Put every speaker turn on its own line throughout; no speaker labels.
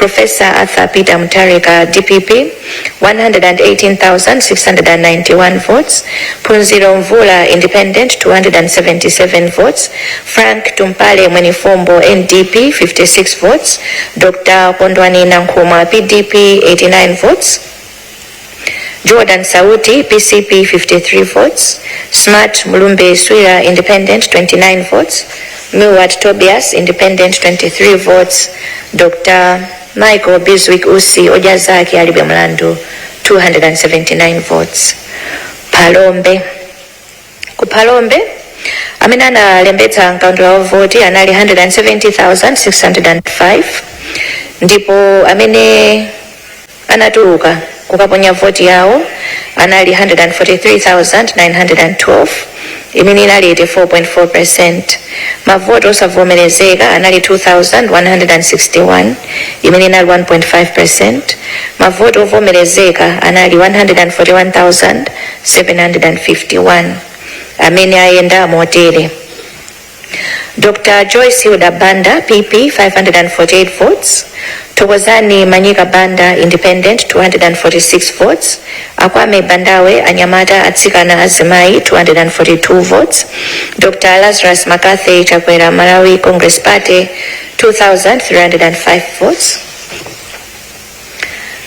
Professor Arthur Peter Mutharika, DPP, 118,691 votes. Phunziro Mvula, Independent, 277 votes. Frank Tumpale Mwenifombo, NDP, 56 votes. Dr. Kondwani Nankuma, PDP, 89 votes. Jordan Sauti, PCP, 53 votes. Smart Mulumbe Swira, Independent, 29 votes. Milward Tobias, Independent, 23 votes. Dr. Michael Biswick Usi Ojazaki Alibe Mlandu, 279 votes. Palombe. Kupalombe, amene analembetsa mkaundula wa voti anali 170,605. Ndipo amene anatuluka kukaponya voti yawo anali 143,912. Imene inali 84.4%. Mavoti osavomerezeka anali 2,161. Imene inali 1.5%. Mavoti ovomerezeka anali 141,751. Amene ayenda motere. Dr. Joyce Hilda Banda, PP, 548 votes. Tokozani Manyika Banda, Independent, 246 votes. Akwame Bandawe Anyamata Atsikana Azimai, 242 votes. Dr. Lazarus McCarthy Chakwera Malawi Congress Party, 2,305 votes.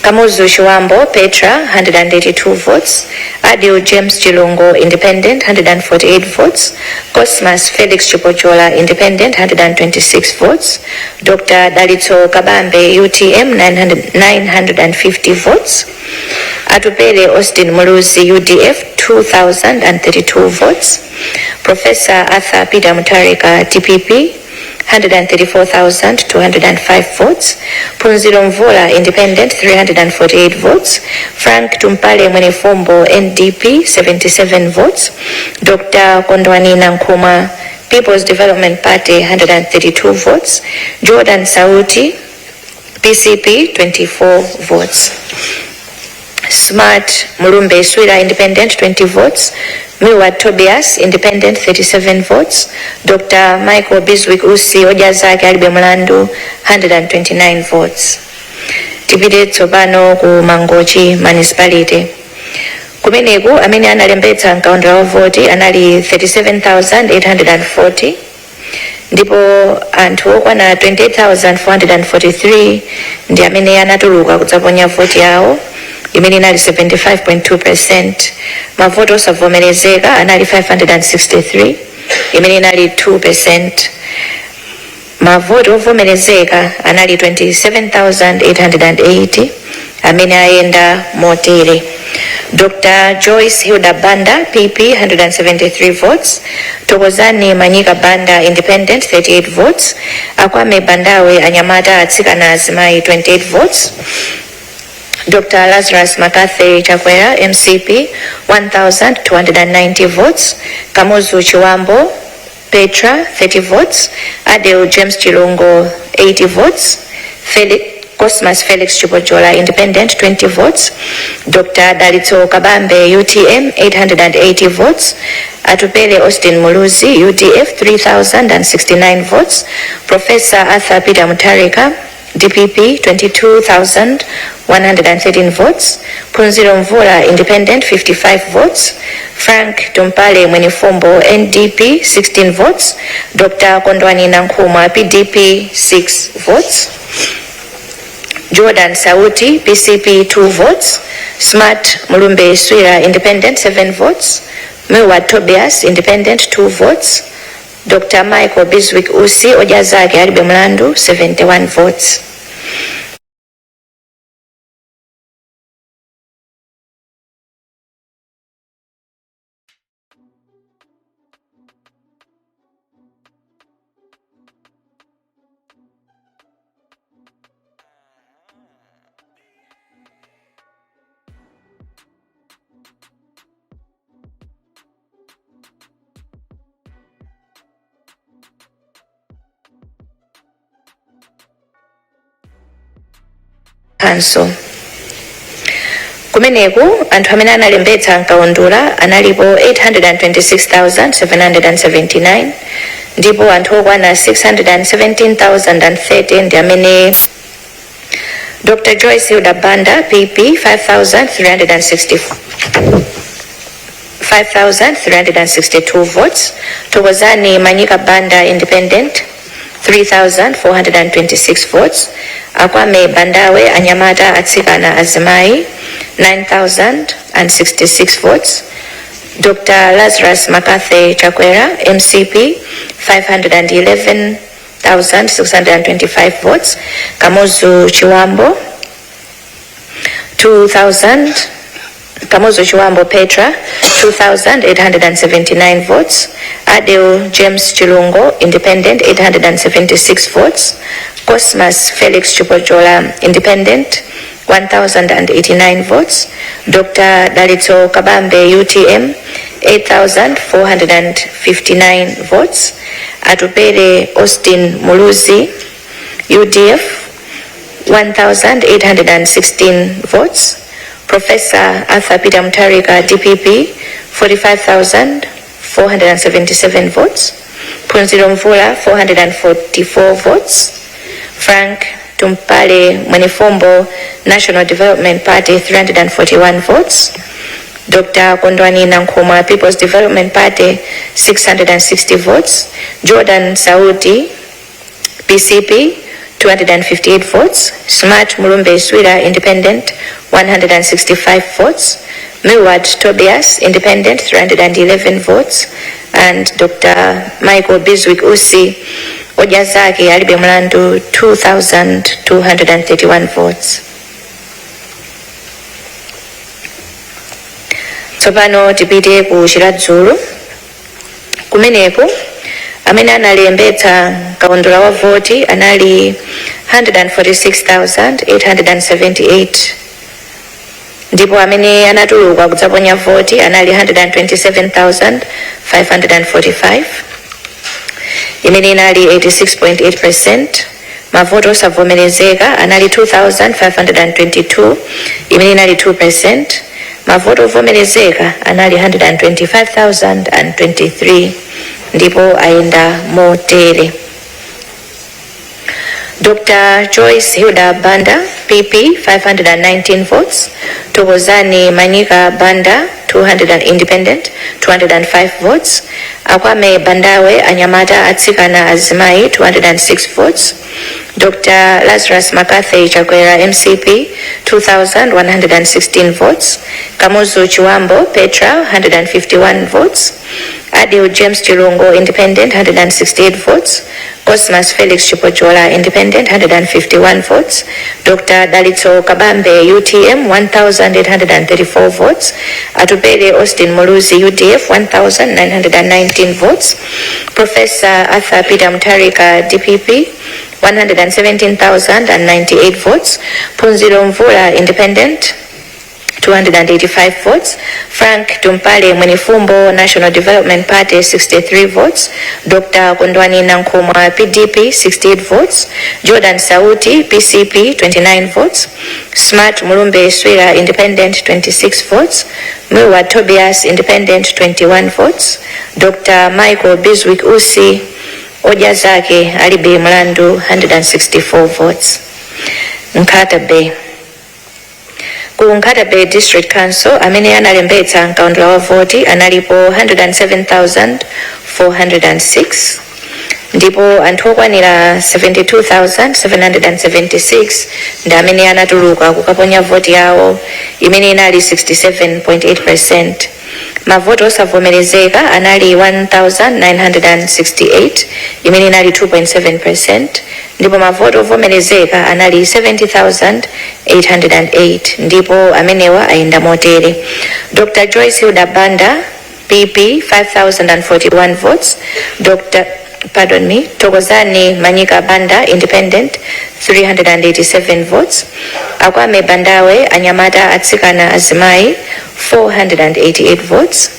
Kamuzu Shiwambo Petra, 182 votes. Adil James Chilungo, Independent, 148 votes. Cosmas Felix Chipochola, Independent, 126 votes. Dr. Dalito Kabambe, UTM, 950 votes. Atupele Austin Muluzi, UDF, 2,032 votes. Professor Arthur Peter Mutharika, TPP, 134,205 votes. Phunziro Mvula, Independent, 348 votes. Frank Tumpale Mwenifombo, NDP, 77 votes. Dr. Kondwani Nankuma, People's Development Party, 132 votes. Jordan Sauti, PCP, 24 votes. Smart Mulumbe Swira, Independent, 20 votes. Milward Tobias, Independent, 37 votes. Dr. Michael Biswick Usi Ojazaki Alibe Mlandu, 129 votes. Tipite tsopano ku Mangochi Municipality. Kumeneku amene analembetsa mkaundula wa voti anali 37,840. Ndipo anthu okwana 28,443 ndi amene anatuluka kudzaponya voti yawo. Imene inali 75.2%. Mavoti osavomerezeka anali 563. Imene inali 2%. Mavoti ovomerezeka anali 27,880. Amene ayenda motere. Dr. Joyce Hilda Banda, PP, 173 votes. Tokozani Manyika Banda, Independent, 38 votes. Akwame Bandawe Anyamata Atsikana Azimai, 28 votes. Dr. Lazarus McCarthy Chakwera, MCP, 1,290 votes. Kamuzu Chiwambo Petra, 30 votes. Adel James Chilungo, 80 votes. Cosmas Felix Chipochola, Independent, 20 votes. Dr. Dalito Kabambe, UTM, 880 votes. Atupele Austin Muluzi, UDF, 3,069 votes. Professor Arthur Peter Mutharika, DPP, 22,113 votes. Phunziro Mvula, Independent, 55 votes. Frank Tumpale Mwenifombo, NDP, 16 votes. Dr. Kondwani Nankuma, PDP, 6 votes. Jordan Sauti, PCP, 2 votes. Smart Mulumbe Swira, Independent, 7 votes. Milward Tobias, Independent, 2 votes. Dr. Michael Biswick Usi Ojazaki Alibe Mlandu, 71 votes. Council. Kumeneku anthu amene analembetsa mkaundula analipo 826,779 ndipo anthu okwana 617,030 ndi amene Dr. Joyce Hilda Banda, PP, 5,362 votes. Tokozani Manyika Banda, Independent, 3,426 votes. Akwame Bandawe Anyamata Atsikana Azimai, 9,066 votes. Dr. Lazarus Makathe Chakwera, MCP, 511,625 votes. Kamuzu Chiwambo, 2,000. Kamuzu Chiwambo Petra, 2,879 votes. Adeo James Chilungo, Independent, 876 votes. Cosmas Felix Chupojola, Independent, 1,089 votes. Dr. Dalito Kabambe, UTM, 8,459 votes. Atupele Austin Muluzi, UDF, 1,816 votes. Professor Arthur Peter Mutharika, DPP, 45,477 votes. Punziro Mvula, 444 votes. Frank Tumpale Mwenifombo, National Development Party, 341 votes. Dr. Kondwani Nankuma, People's Development Party, 660 votes. Jordan Saudi, PCP, 258 votes. Smart Mulumbe Swira, Independent, 165 votes. Milward Tobias, Independent, 311 votes. And Dr. Michael Biswick Usi Ojazaki Alibe Mlandu, 2,231 votes. Tsopano tipite ku Chiradzulu. Kumeneku amene analembetsa kaundula wa voti anali 146,878. Ndipo amene anatuluka kudzaponya voti anali 127,545. Imene inali 86.8%. Mavoto osavomerezeka anali 2,522. Imene inali 2%. Mavoto ovomerezeka anali 125,023. Ndipo aenda motere. Dr. Joyce Hilda Banda, PP, 519 votes. Tokozani Manyika Banda, Independent, 205 votes. Akwame Bandawe Anyamata Atsikana Azimai, 206 votes. Dr. Lazarus Makathe Chakwera, MCP, 2,116 votes. Kamuzu Chiwambo Petra, 151 votes. Adeo James Chilungo, Independent, 168 votes. Cosmas Felix Chupojola, Independent, 151 votes. Dr. Dalito Kabambe, UTM, 1,834 votes. Atupele Austin Muluzi, UDF, 1,919 votes. Professor Arthur Peter Mutharika, DPP, 117,098 votes. Punziro Mvula, Independent, 285 votes. Frank Tumpale Mwenifombo, National Development Party, 63 votes. Dr. Kondwani Nankuma, PDP, 68 votes. Jordan Saudi, PCP, 29 votes. Smart Mulumbe Swira, Independent, 26 votes. Milward Tobias, Independent, 21 votes. Dr. Michael Biswick Usi Ojazaki Alibe Mlandu, 164 votes. Nkata Bay. Ku Nkata Bay District Council amene analembetsa kaundula wa voti analipo 107,406. Ndipo anthu okwanira 72,776 ndi amene anatuluka kukaponya voti yawo imene inali 67.8%. Mavoto osavomerezeka anali 1,968 imene inali 2.7%. Ndipo mavoto ovomerezeka anali 70,808 ndipo amenewa aenda motere. Dr. Joyce Hilda Banda, PP, 5,041 votes. Tokozani Manyika Banda, Independent, 387 votes. Akwame Bandawe Anyamata Atsikana Azimai, 488 votes.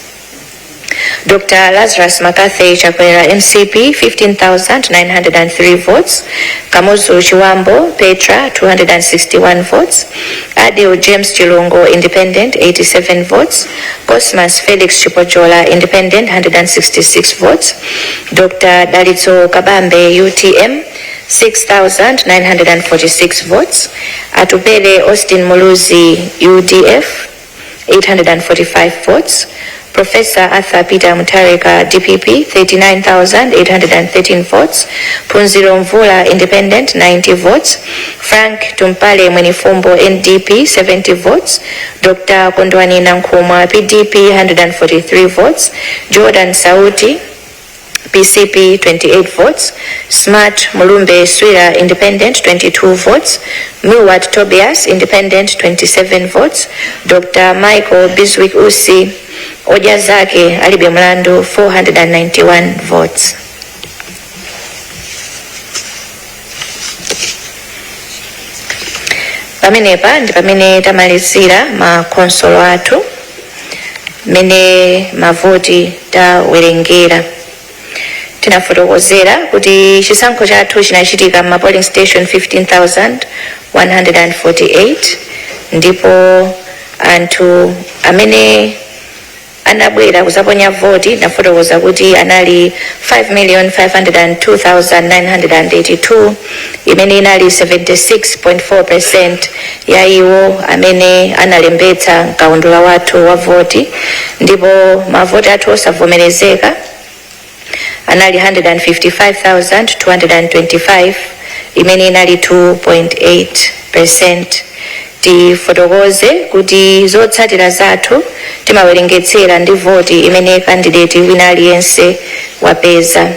Dr. Lazarus Makathe Chakwera, MCP, 15,903 votes. Kamuzu Chiwambo Petra, 261 votes. Adeo James Chilungo, Independent, 87 votes. Cosmas Felix Chupojola, Independent, 166 votes. Dr. Dalito Kabambe, UTM, 6,946 votes. Atupele Austin Muluzi UDF 845 votes. Professor Arthur Peter Mutharika DPP 39,813 votes. Phunziro Mvula Independent 90 votes. Frank Tumpale Mwenifumbo NDP 70 votes. Dr. Kondwani Nankhumwa PDP 143 votes. Jordan Sauti PCP 28 votes. Smart Mulumbe Swira Independent 22 votes. Milward Tobias Independent 27 votes. Dr. Michael Biswick Usi Ojazake Alibe Mlandu 491 votes. Pamenepa ndi pamene tamalizira ma konsolo athu mene mavoti tawerengera. Tinafotokozera kuti chisankho chathu chinachitika ma polling station 15,148 ndipo anthu amene anabwera kuzaponya voti nafotokoza kuti anali 5,502,982 imene inali 76.4% ya iwo amene analembetsa mkaundula wathu wa voti, ndipo mavoti athu osavomerezeka anali 155,225 imene inali 2.8%. Tifotokoze kuti zotsatira zathu timawerengetsera ndi voti imene kandidati wina aliyense wapeza.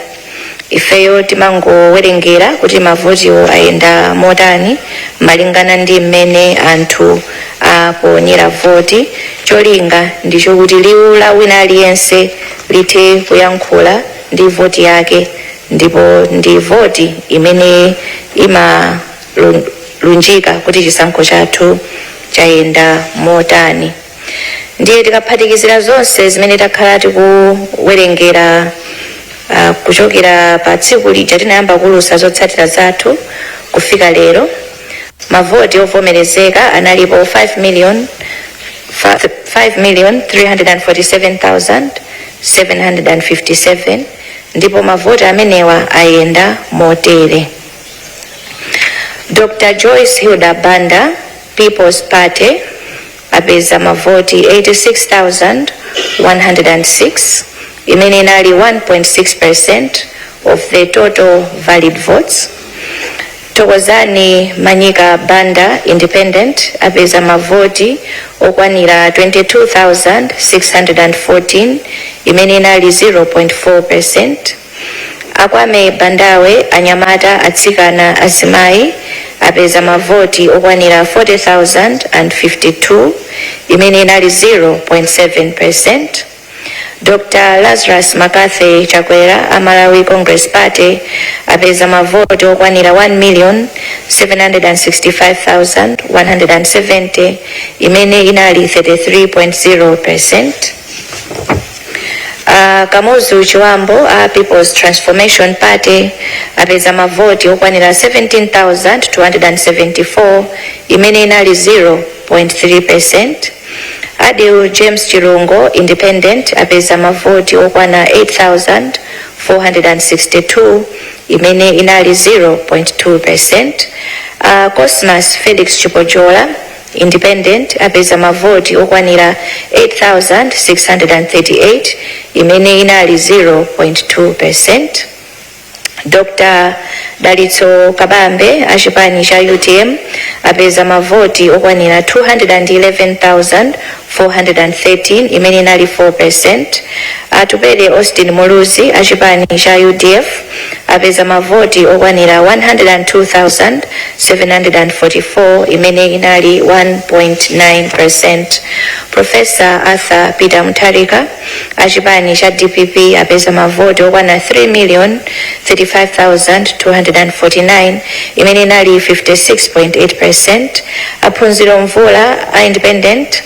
Ifeyo timangowerengera kuti mavotiwo ayenda motani malingana ndi mmene anthu aponyera voti. Cholinga ndicho kuti liwu la wina aliyense lithe kuyankhula ndi voti yake, ndipo ndi voti imene imalunjika kuti chisankho chathu chayenda motani. Ndiye tikaphatikizira zonse zimene takhala tikuwerengera kuchokera pa tsiku lija tinayamba kulusa zotsatira zathu kufika lero, mavoti ovomerezeka analipo 5,347,757 ndipo mavoti amenewa ayenda motere. Dr. Joyce Hilda Banda, People's Party, apeza mavoti 86,106, imene inali 1.6% of the total valid votes. Tokozani Manyika Banda, Independent, apeza mavoti okwanira 22,614, imene inali 0.4%. Akwame Bandawe Anyamata Atsikana Azimayi apeza mavoti okwanira 40,052 imene inali 0.7%. Dr. Lazarus Makathe Chakwera Amalawi Congress Party apeza mavoti okwanira 1,765,170 imene inali 33.0%. Kamuzu Chiwambo People's Transformation Party apeza mavoti okwanira 17,274 imene inali 0.3%. Adil James Chirungo Independent apeza mavoti okwana 8,462 imene inali 0.2%. Cosmas Felix Chipojola Independent apeza mavoti okwanira 8,638 imene inali 0.2%. Dr. Dalitso Kabambe achipani cha UTM apeza mavoti okwanira 211,413 imene inali 4%. Atupele Austin Muluzi achipani cha UDF apeza mavoti okwanira 102,744 imene inali 1.9%. Professor Arthur Peter Mutharika achipani cha DPP apeza mavoti okwana 3,035,249 imene inali 56.8%. Aphunziro Mvula Independent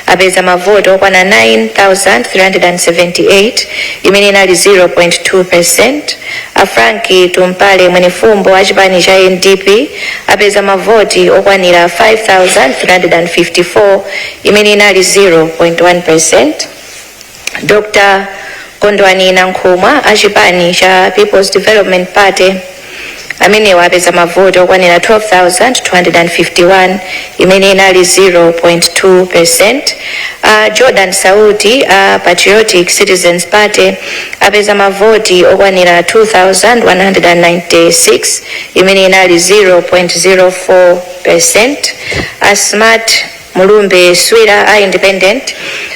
apeza mavoti okwana 9,378 imene inali 0.2%. Franki Tumpale Mwenifumbo achipani cha NDP apeza mavoti okwanira 5,354 imene inali 0.1%. Dr. Kondwani Nankhumwa achipani cha People's Development Party amene wapeza mavoti okwanira 12,251 imene inali 0.2%. Jordan Sauti Patriotic Citizens Party apeza mavoti okwanira 2,196 imene inali 0.04%. Smart Mulumbe Swira Independent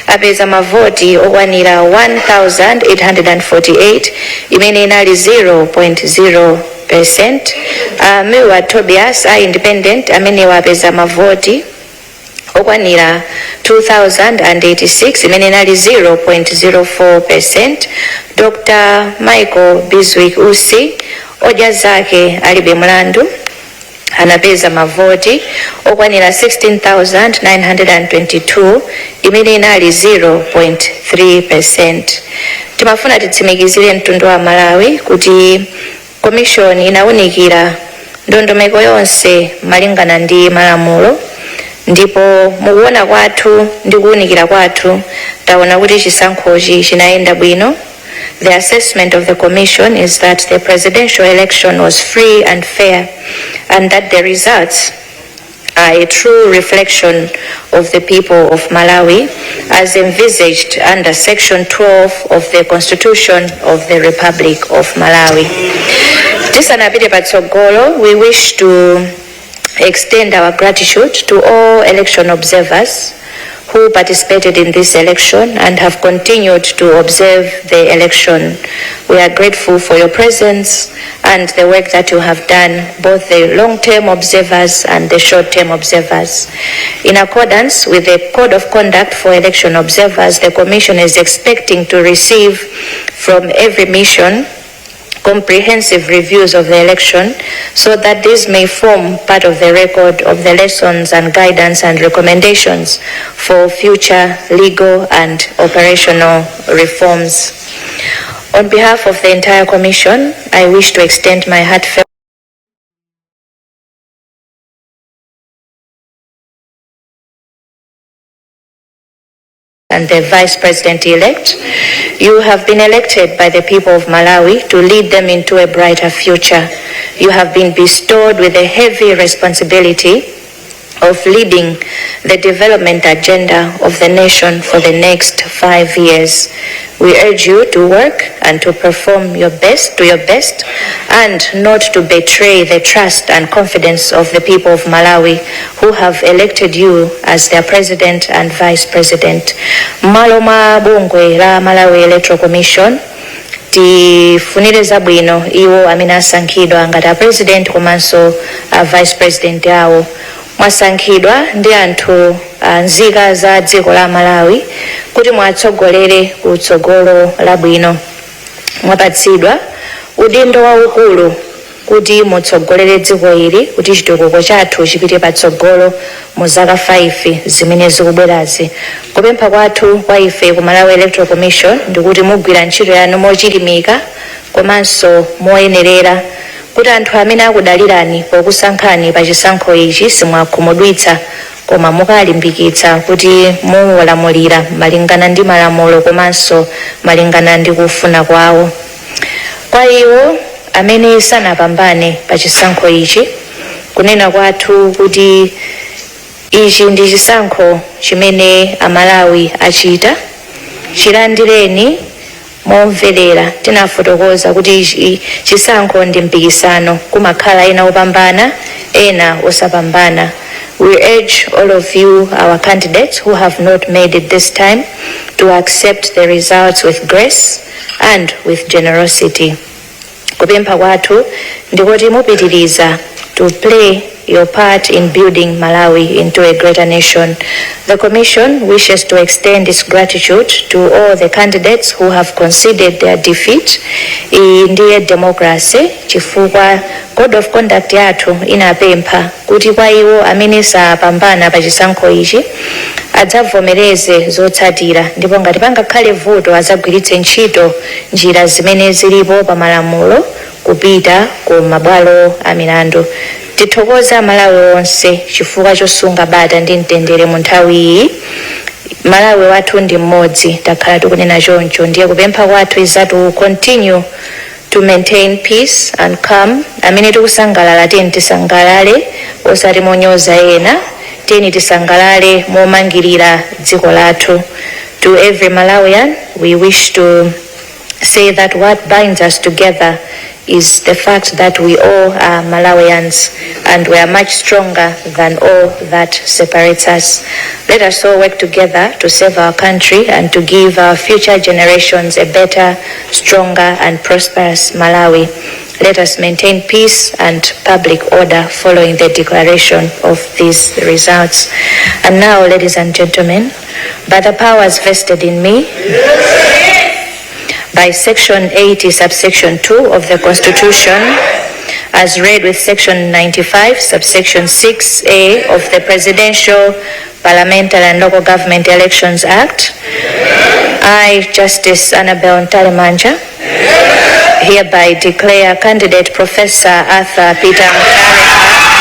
apeza mavoti okwanira 1,848 imene inali 0.0%. Miwa Tobias Independent amene wapeza mavoti okwanira 2,086 imene inali 0.04%. Dr. Michael Biswick Usi oja zake alibe mlandu anapeza mavoti okwanira 16,922 imene inali 0.3%. Timafuna titsimikizire mtundu wa Malawi kuti commission inawunikira ndondomeko yonse malingana ndi malamulo, ndipo mukuona kwathu ndi kuwunikira kwathu taona kuti chisankhochi chinayenda bwino. The assessment of the Commission is that the presidential election was free and fair, and that the results are a true reflection of the people of Malawi as envisaged under Section 12 of the Constitution of the Republic of Malawi. Tisanapite patsogolo, we wish to extend our gratitude to all election observers who participated in this election and have continued to observe the election. We are grateful for your presence and the work that you have done, both the long-term observers and the short-term observers. In accordance with the Code of Conduct for Election Observers, the Commission is expecting to receive from every mission comprehensive reviews of the election so that these may form part of the record of the lessons and guidance and recommendations for future legal and operational reforms. On behalf of the entire Commission, I wish to extend my heartfelt and the Vice President-elect. You have been elected by the people of Malawi to lead them into a brighter future. You have been bestowed with a heavy responsibility of leading the development agenda of the nation for the next 5 years. We urge you to work and to perform your best, and not to betray the trust and confidence of the people of Malawi who have elected you as their president and vice president. Maloma bungwe la Malawi Electoral Commission tifunire zabwino iwo amene asankhidwa ngati president komanso vice president yawo. Mwasankhidwa ndi anthu nzika za dziko la Malawi kuti mwatsogolere kutsogolo labwino. Mwapatsidwa udindo waukulu kuti mutsogolere dziko ili kuti chitukuko chathu chipite patsogolo mu zaka 5 zimene zikubwerazi. Kupempha kwathu kwa ife ku Malawi Electoral Commission ndikuti mugwira ntchito yanu mochilimika komanso moyenerera kuti anthu amene akudalirani pokusankhani pa chisankho ichi simwakhumudwitsa koma mukalimbikitsa kuti muwalamulira malingana ndi malamulo komanso malingana ndi kufuna kwawo. Kwa iwo amene sanapambane pa chisankho ichi, kunena kwathu kuti ichi ndi chisankho chimene Amalawi achita, chilandireni momvelera. Tinafotokoza kuti chisankho ndi mpikisano, kumakhala ena opambana ena osapambana. We urge all of you, our candidates who have not made it this time, to accept the results with grace and with generosity. Kupempha kwathu ndikuti mupitiriza to play your part in building Malawi into a greater nation. The Commission wishes to extend its gratitude to all the candidates who have conceded their defeat in the democracy, chifukwa Code of Conduct yathu inapempha kuti kwa iwo amene sapambana pa chisankho ichi adzavomereze zotsatira, ndipo ngati pangakhale vuto adzagwiritse ntchito njira zimene zilipo pa malamulo kupita ku mabwalo a milandu. Tithokoza Malawi onse chifukwa chosunga bata ndi mtendere mu nthawi iyi. Malawi wathu ndi mmodzi, takhala tikunena choncho, ndiye kupempha kwathu is that we continue to maintain peace and calm. Amini tukusangalala tini tisangalale osati monyoza yena, tini tisangalale momangirira dziko lathu. To every Malawian, we wish to say that what binds us together is the fact that we all are Malawians and we are much stronger than all that separates us. Let us all work together to save our country and to give our future generations a better, stronger and prosperous Malawi. Let us maintain peace and public order following the declaration of these results. And now, ladies and gentlemen, by the powers vested in me, by Section 80, subsection 2 of the Constitution, as read with Section 95, subsection 6A of the Presidential, Parliamentary and Local Government Elections Act, I, Justice Annabel Ntalemanja, hereby declare candidate Professor Arthur Peter Mutharika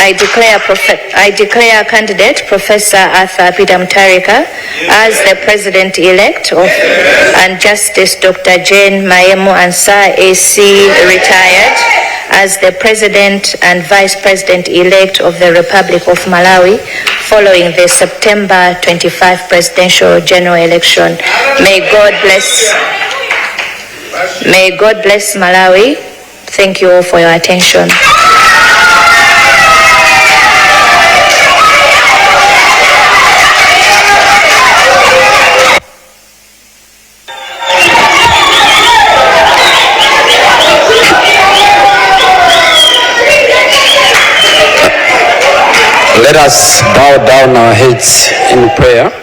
I declare candidate Professor Arthur Peter Mutharika as the President-elect of and Justice Dr. Jane Mayemo Ansah AC retired as the President and Vice President-elect of the Republic of Malawi following the September 25 presidential general election. May God bless Malawi. Thank you all for your attention.
Let us bow down our heads in prayer.